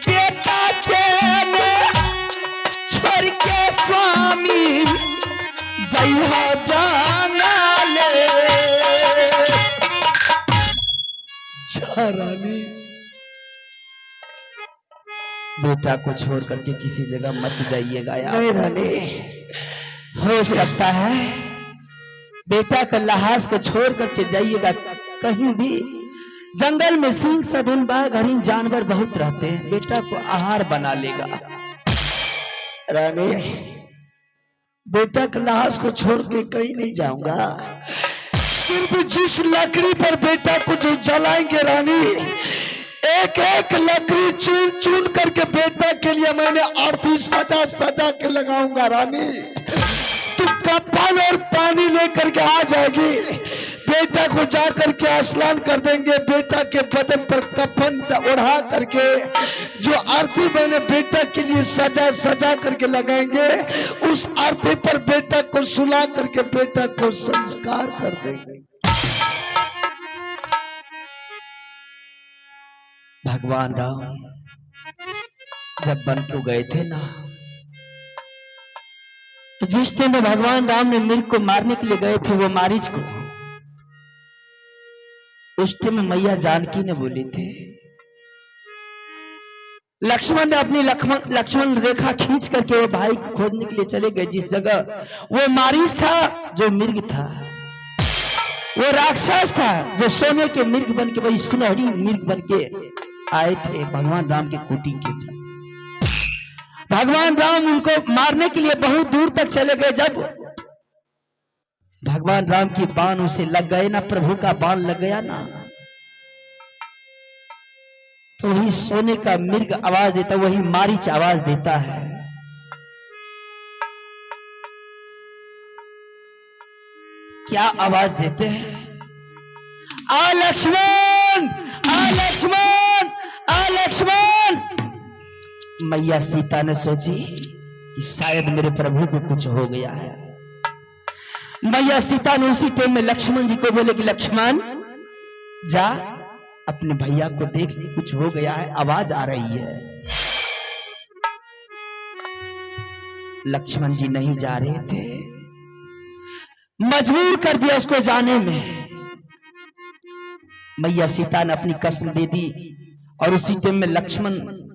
बेटा के छोड़ के स्वामी जइहा जाना ले। रानी बेटा को छोड़ करके किसी जगह मत जाइएगा यार। नहीं रानी, हो सकता है बेटा का लहाज को छोड़ करके जाइएगा कहीं भी। जंगल में सिंह सधुन बाघ हरिन जानवर बहुत रहते हैं, बेटा को आहार बना लेगा। रानी बेटा के लाश को छोड़ के कहीं नहीं जाऊंगा। सिर्फ जिस लकड़ी पर बेटा को जो जलाएंगे रानी, एक एक लकड़ी चुन चुन करके बेटा के लिए मैंने अर्थी सजा सजा के लगाऊंगा। रानी तू कपल और पानी लेकर के आ जाएगी, बेटा को जा करके स्नान कर देंगे, बेटा के बदन पर कफन ओढ़ा करके जो आरती मैंने बेटा के लिए सजा सजा करके लगाएंगे, उस आरती पर बेटा को सुला करके बेटा को संस्कार कर देंगे। भगवान राम जब वन को गए थे ना, तो जिस टाइम में भगवान राम ने मृग को मारने के लिए गए थे, वो मारीच को, उस टाइम में मैया जानकी ने बोली थे, लक्ष्मण ने अपनी लक्ष्मण रेखा खींच करके वो भाई को खोजने के लिए चले गए। जिस जगह वो मारीच था, जो मृग था, वो राक्षस था, जो सोने के मृग बन के, वही सुनहरी मृग बन के आए थे भगवान राम के कुटी के साथ। भगवान राम उनको मारने के लिए बहुत दूर तक चले गए। जब भगवान राम की बाण उसे लग गए ना, प्रभु का बाण लग गया ना, तो वही सोने का मृग आवाज देता, वही मारीच आवाज देता है, क्या आवाज देते हैं? आ लक्ष्मण, आ लक्ष्मण, आ लक्ष्मण। मैया सीता ने सोची कि शायद मेरे प्रभु को कुछ हो गया है। मैया सीता ने उसी टाइम में लक्ष्मण जी को बोले कि लक्ष्मण जा अपने भैया को देख, कुछ हो गया है, आवाज आ रही है। लक्ष्मण जी नहीं जा रहे थे, मजबूर कर दिया उसको जाने में। मैया सीता ने अपनी कसम दे दी और उसी टाइम में लक्ष्मण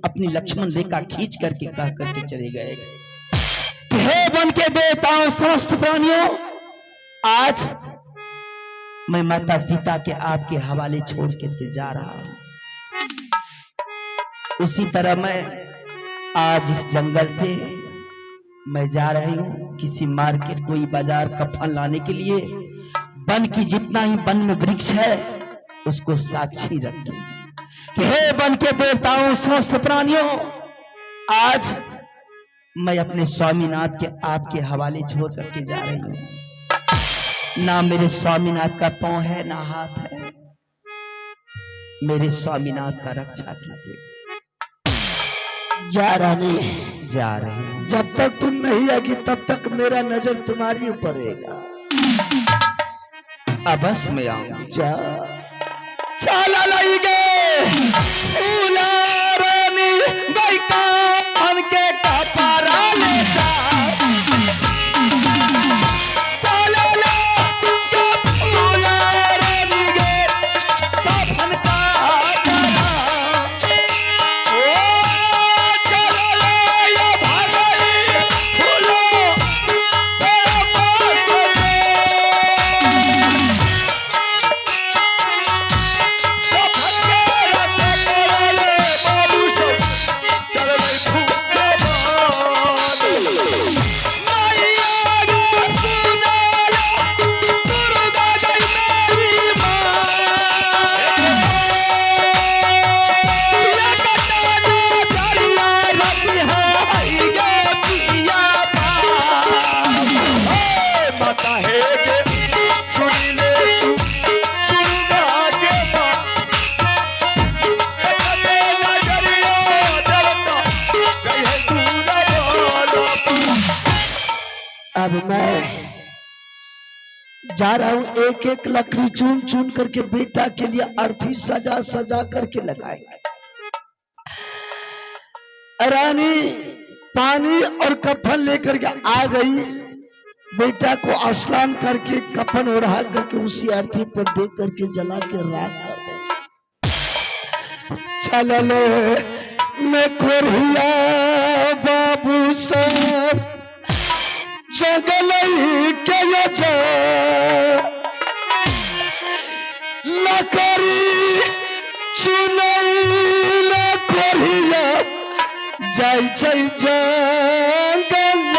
अपनी लक्ष्मण रेखा खींच करके कह करके चले गए कि हे वन के देवताओं, समस्त प्राणियों, आज मैं माता सीता के आपके हवाले छोड़ के जा रहा हूं। उसी तरह मैं आज इस जंगल से मैं जा रही हूं किसी मार्केट, कोई बाजार का फल लाने के लिए। वन की जितना ही वन में वृक्ष है उसको साक्षी रखें कि हे वन के देवताओं, समस्त प्राणियों, आज मैं अपने स्वामीनाथ के आपके हवाले छोड़ करके जा रही हूं। ना मेरे स्वामीनाथ का पांव है, ना हाथ है, मेरे स्वामीनाथ का रक्षा कीजिए। जा रानी, जा रही हूं। जब तक तुम नहीं आएगी तब तक मेरा नजर तुम्हारी ऊपर रहेगा। अबस में आऊंगी। जा चला लाई गे फूला रानी बैका बन के कपड़ा ले जा। चला ला के फूला रानी गे कफन का करा। ओ चला ला ये भागई फूलो तेरा पास दे। अब मैं जा रहा हूं, एक एक लकड़ी चुन चुन करके बेटा के लिए अर्थी सजा सजा करके लगाएंगे। रानी पानी और कफन लेकर के आ गई। बेटा को स्नान करके कफन ओढ़ा करके उसी आरती पर दे करके जला के राख कर दे। चलले मैं कोरिया बाबू साहब जंगल के जा लकड़ी चुनैल कोरिया जाय जय जंगल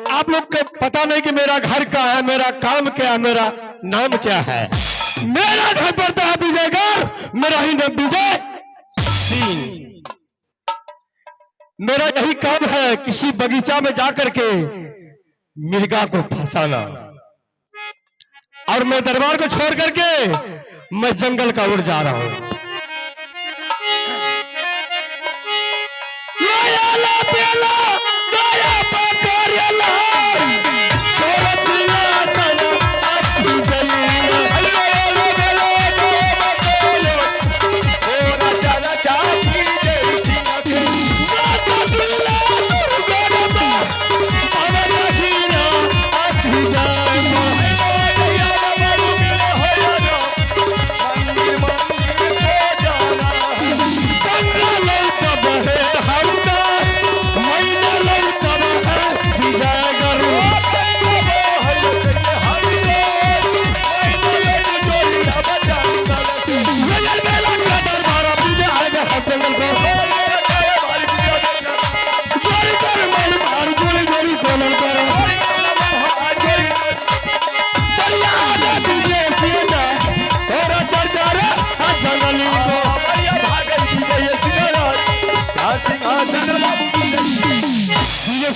आप लोग को पता नहीं कि मेरा घर कहाँ है, मेरा काम क्या है, मेरा नाम क्या है। मेरा घर पड़ता है विजयगढ़, मेरा ही नाम विजय सिंह। मेरा यही काम है किसी बगीचा में जाकर के मिर्गा को फंसाना, और मैं दरबार को छोड़ करके मैं जंगल का ओर जा रहा हूं।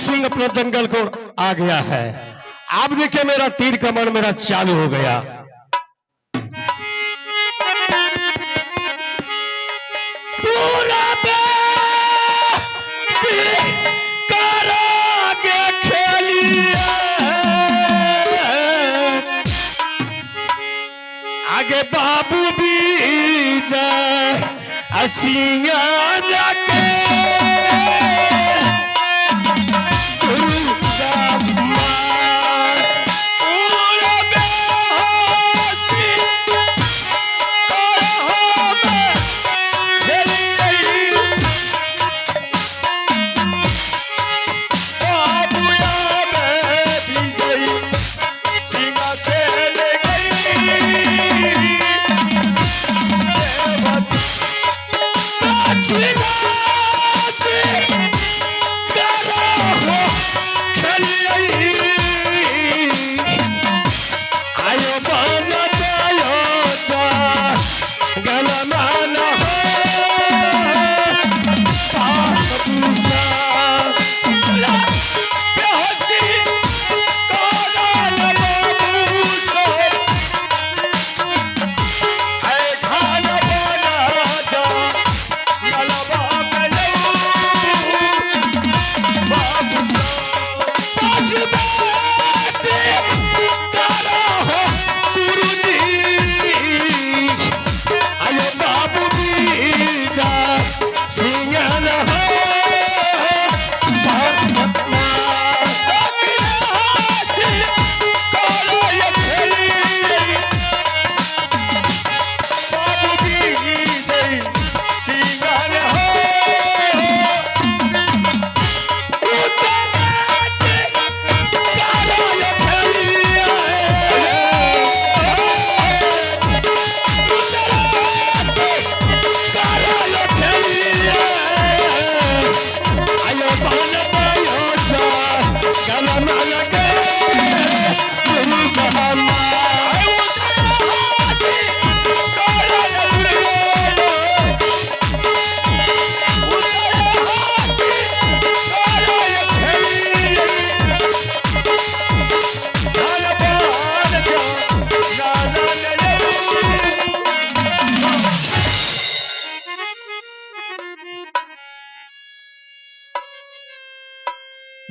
सिंह अपने जंगल को आ गया है। आप देखिए मेरा तीर कमर मेरा चालू हो गया। पूरा आगे बाबू भी जाए सिंगा जाके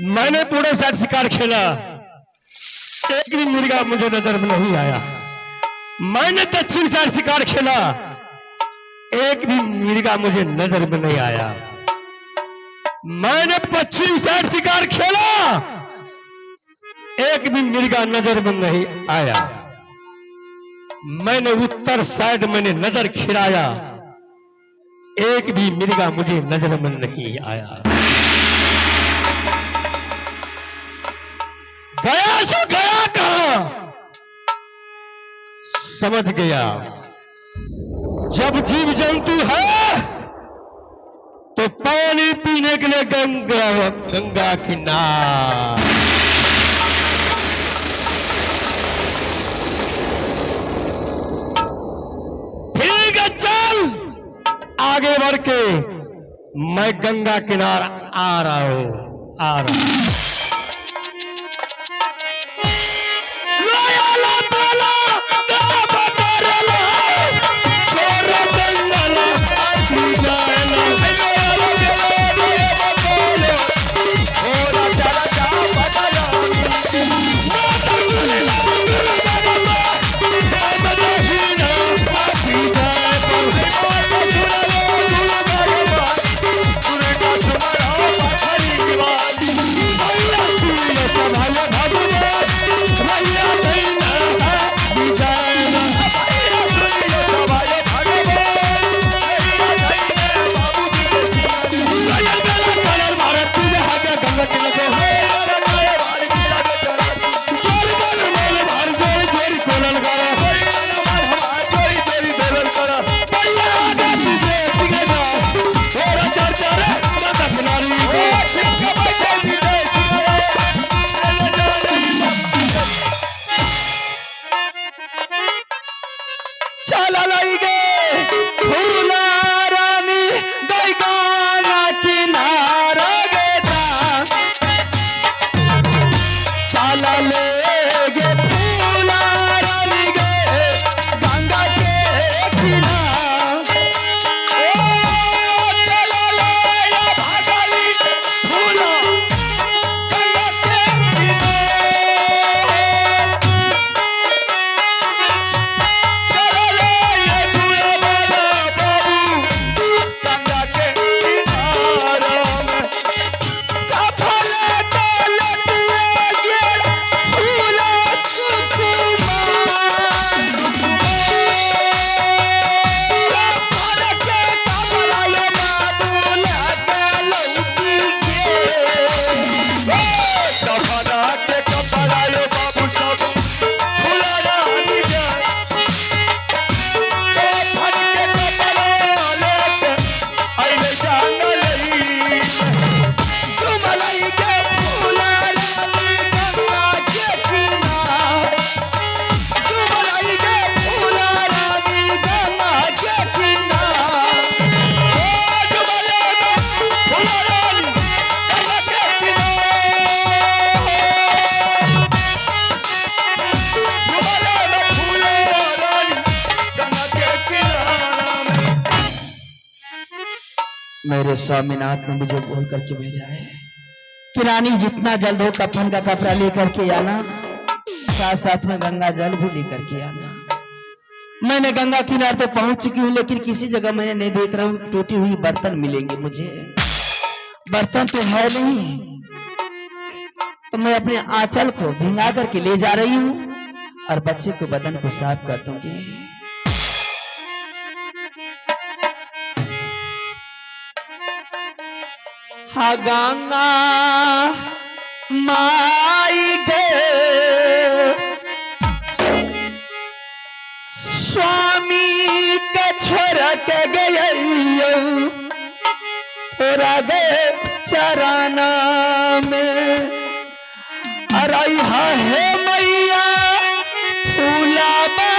मैंने पूरब साइड शिकार खेला, एक भी मुर्गा मुझे नजर में नहीं आया। मैंने दक्षिण साइड शिकार खेला, एक भी मुर्गा मुझे नजर में नहीं आया। मैंने पश्चिम साइड शिकार खेला, एक भी मुर्गा नजर में नहीं आया। मैंने उत्तर साइड मैंने नजर खिराया, एक भी मुर्गा मुझे नजर में नहीं आया। गया सो गया कहां समझ गया। जब जीव जंतु है तो पानी पीने के लिए गंगा किनारे। ठीक है चल आगे बढ़ के, मैं गंगा किनारा आ रहा हूं। मेरे स्वामीनाथ ने मुझे बोल करके भेजा है कि रानी जितना जल्द हो कफन का कपड़ा लेकर के आना, साथ साथ में गंगा जल भी लेकर के आना। मैंने गंगा किनारे तो पहुंच चुकी हूँ, लेकिन किसी जगह मैंने नहीं देख रहा हूँ टूटी हुई बर्तन मिलेंगे मुझे। बर्तन तो है नहीं, तो मैं अपने आंचल को भिंगा करके ले जा रही हूँ और बच्चे को बदन को साफ कर दूंगी। हा गंगा माई गे स्वामी का छोरा के गयो थोड़ा दे चराना में। अरे हे मैया फूलाबा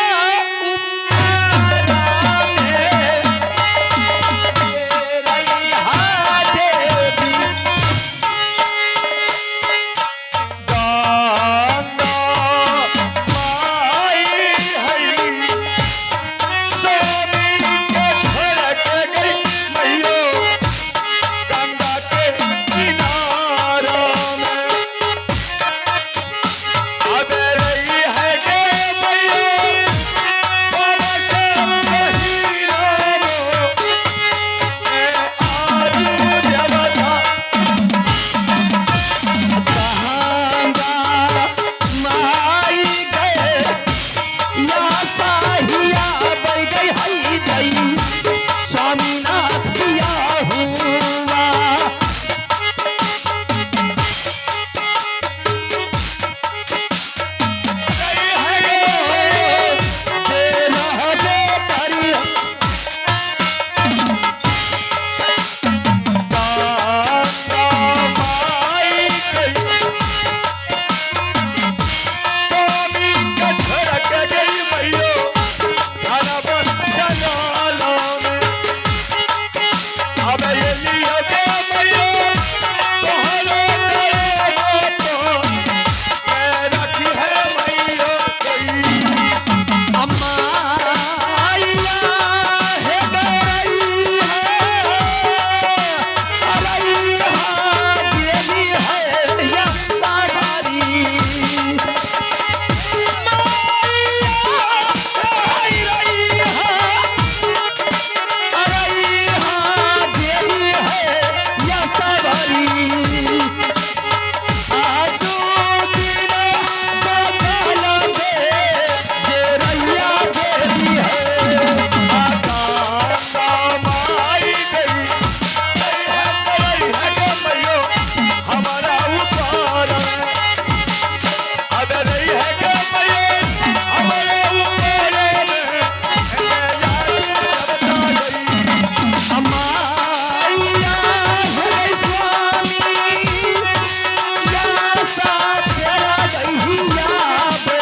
गंगा के किनारा में दरबार में। अब नहीं है कि मैया हमारे ऊपर में अमाया है स्वामी या सा तेरा गहिया बे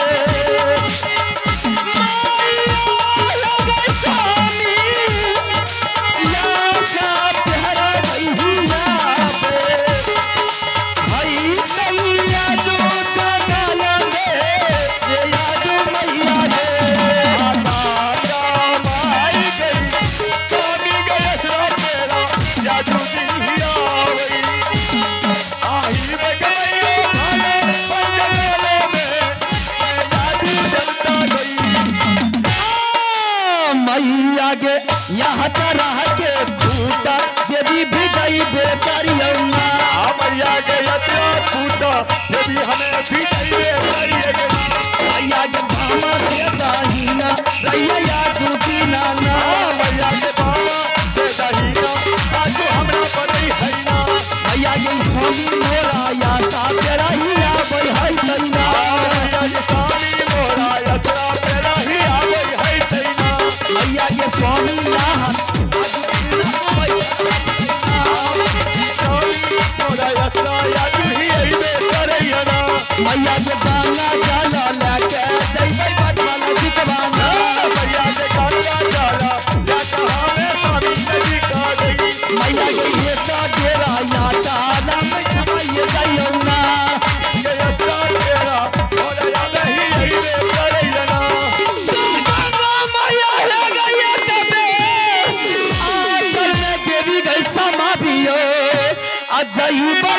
मैया गे यहाँ तरह के फूटा देवी भी गई बेकरिया मैया के यात्रा फूटा देवी हमें भी मैया के भामा से दाहिना रैया दूती नाना मैया के बाबा से दहीना आज हमरा बनी है ना मैया के स्वामी मोरा या सा तेरा हिया बढ़ाई तैना मैया के स्वामी मोरा यात्रा तेरा ही आवे है तैना मैया के स्वामी लाहन मोरा यात्रा याद ही अइबे करैया ना मैया के गाना जाला लेके जइबै बदवाला जितवाना मैया के गाना जाला लेके हमें स्वामी नदी का गई मैया के येता डेरा या ताला में छपाइए जाइयौना ये यात्रा तेरा मोरा याद ही अइबे करैया ना मैया है गई तबे आचल में देवी गई समाधियो अजइबै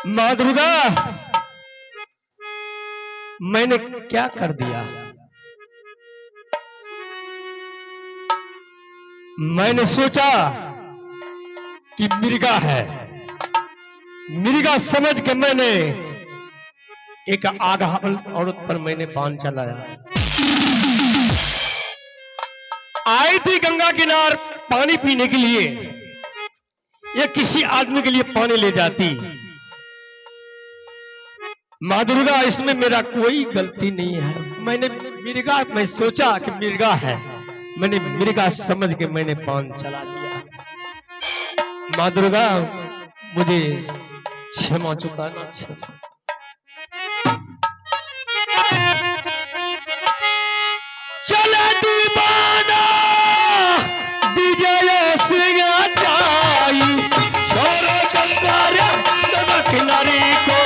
माँ दुर्गा मैंने क्या कर दिया? मैंने सोचा कि मिर्गा है, मिर्गा समझ के मैंने एक आगहल औरत पर मैंने बाण चलाया। आई थी गंगा किनार पानी पीने के लिए, या किसी आदमी के लिए पानी ले जाती। माँ दुर्गा इसमें मेरा कोई गलती नहीं है। मैंने मिर्गा, मैं सोचा कि मिर्गा है, मैंने मिर्गा समझ के मैंने बाण चला दिया। माँ दुर्गा मुझे क्षमा चुकाना, क्षमा। चले दीवाना विजय सिंह जाई, छोड़ो गंगा किनारे को।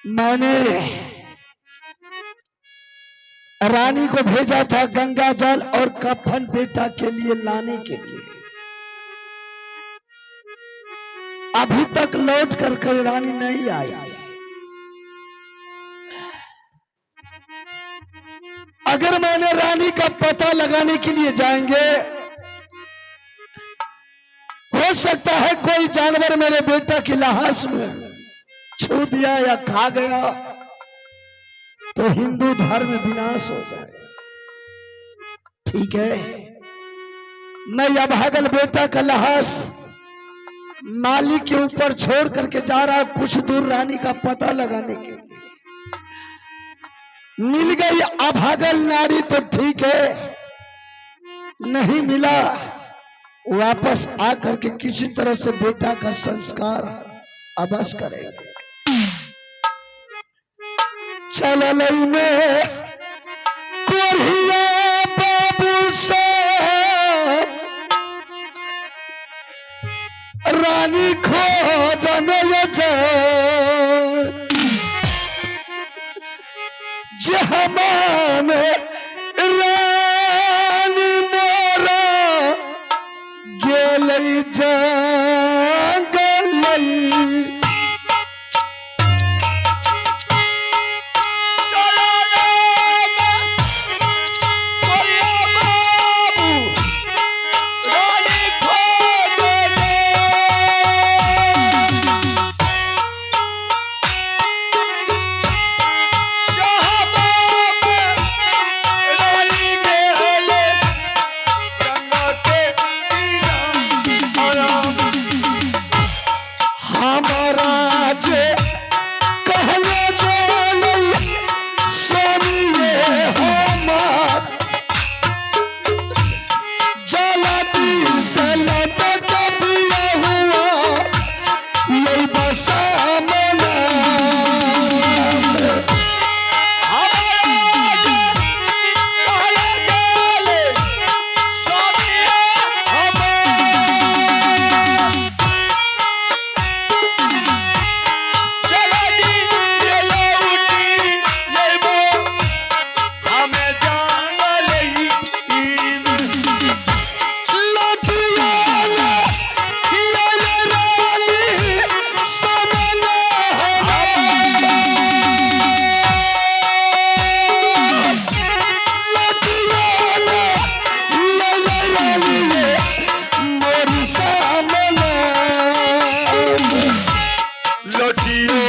मैंने रानी को भेजा था गंगा जल और कफन बेटा के लिए लाने के लिए। अभी तक लौट कर रानी नहीं आई। अगर मैंने रानी का पता लगाने के लिए जाएंगे, हो सकता है कोई जानवर मेरे बेटा की लाश में छू दिया या खा गया तो हिंदू धर्म विनाश हो जाए। ठीक है, मैं यह भागल बेटा का लाश मालिक के ऊपर छोड़ करके जा रहा, कुछ दूर रानी का पता लगाने के लिए। मिल गई अभागल नारी तो ठीक है, नहीं मिला वापस आकर के किसी तरह से बेटा का संस्कार अवश्य करेंगे। चल में कोरिया बाबू से रानी खोजने जहां रानी मोरा गेलई जंगलई। लौटियो